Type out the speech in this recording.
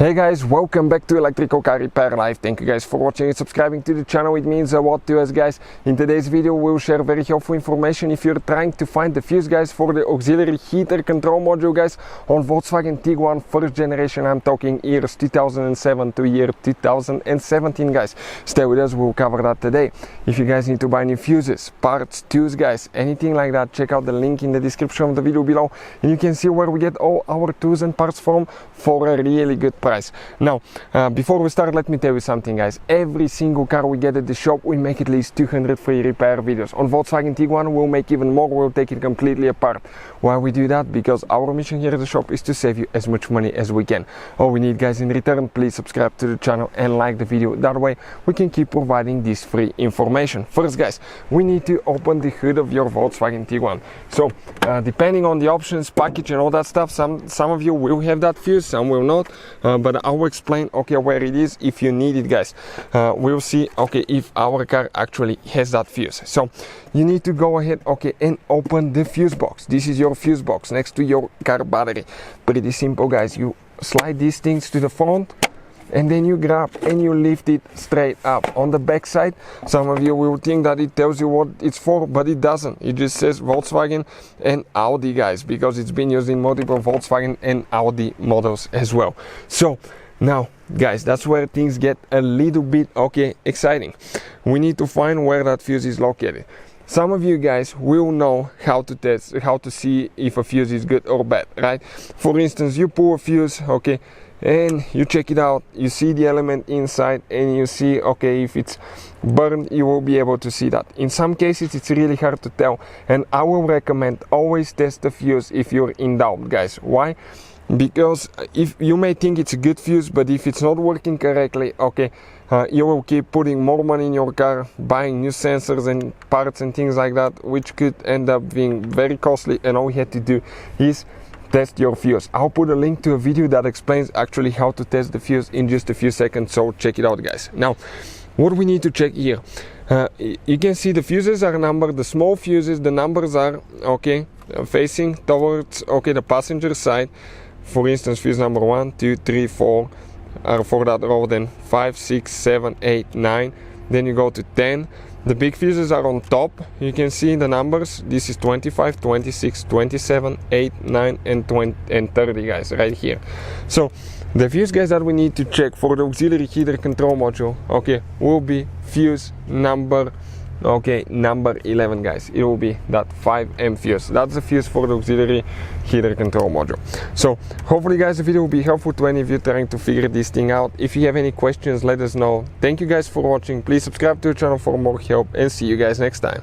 Hey guys, welcome back to Electrical Car Repair Live. Thank you guys for watching and subscribing to the channel. It means a lot to us guys. In today's video we'll share very helpful information if you're trying to find the fuse guys for the auxiliary heater control module guys on Volkswagen Tiguan first generation. I'm talking years 2007 to year 2017 guys. Stay with us, we'll cover that today. If you guys need to buy new fuses, parts, tools guys, anything like that, check out the link in the description of the video below and you can see where we get all our tools and parts from for a really good price. Now, before we start, let me tell you something guys. Every single car we get at the shop, we make at least 200 free repair videos. On Volkswagen Tiguan, we'll make even more. We'll take it completely apart. Why we do that? Because our mission here at the shop is to save you as much money as we can. All we need guys in return, please subscribe to the channel and like the video. That way we can keep providing this free information. First guys, we need to open the hood of your Volkswagen Tiguan. So depending on the options, package and all that stuff, some of you will have that fuse, some will not, but I will explain okay where it is if you need it guys. We'll see okay if our car actually has that fuse. So you need to go ahead okay and open the fuse box. This is your fuse box next to your car battery. Pretty simple guys. You slide these things to the front and then you grab and you lift it straight up. On the back side, some of you will think that it tells you what it's for, but it doesn't. It just says Volkswagen and Audi guys, because it's been used in multiple Volkswagen and Audi models as well. So now guys, that's where things get a little bit okay exciting. We need to find where that fuse is located. Some of you guys will know how to test, how to see if a fuse is good or bad, right? For instance, you pull a fuse okay and you check it out, you see the element inside and you see okay if it's burned, you will be able to see that. In some cases it's really hard to tell, and I will recommend always test the fuse if you're in doubt guys. Why? Because if you may think it's a good fuse, but if it's not working correctly, okay, you will keep putting more money in your car, buying new sensors and parts and things like that, which could end up being very costly, and all you have to do is test your fuse. I'll put a link to a video that explains actually how to test the fuse in just a few seconds, so check it out guys. Now, what we need to check here, you can see the fuses are numbered. The small fuses, the numbers are okay facing towards okay the passenger side. For instance, fuse number 1, 2, 3, 4 are for that row, then 5, 6, 7, 8, 9, then you go to 10. The big fuses are on top. You can see the numbers. This is 25, 26, 27, 8, 9 and 20 and 30 guys right here. So the fuse guys that we need to check for the auxiliary heater control module okay will be fuse number 11 guys. It will be that 5M fuse. That's the fuse for the auxiliary heater control module. So hopefully guys the video will be helpful to any of you trying to figure this thing out. If you have any questions, let us know. Thank you guys for watching. Please subscribe to the channel for more help and see you guys next time.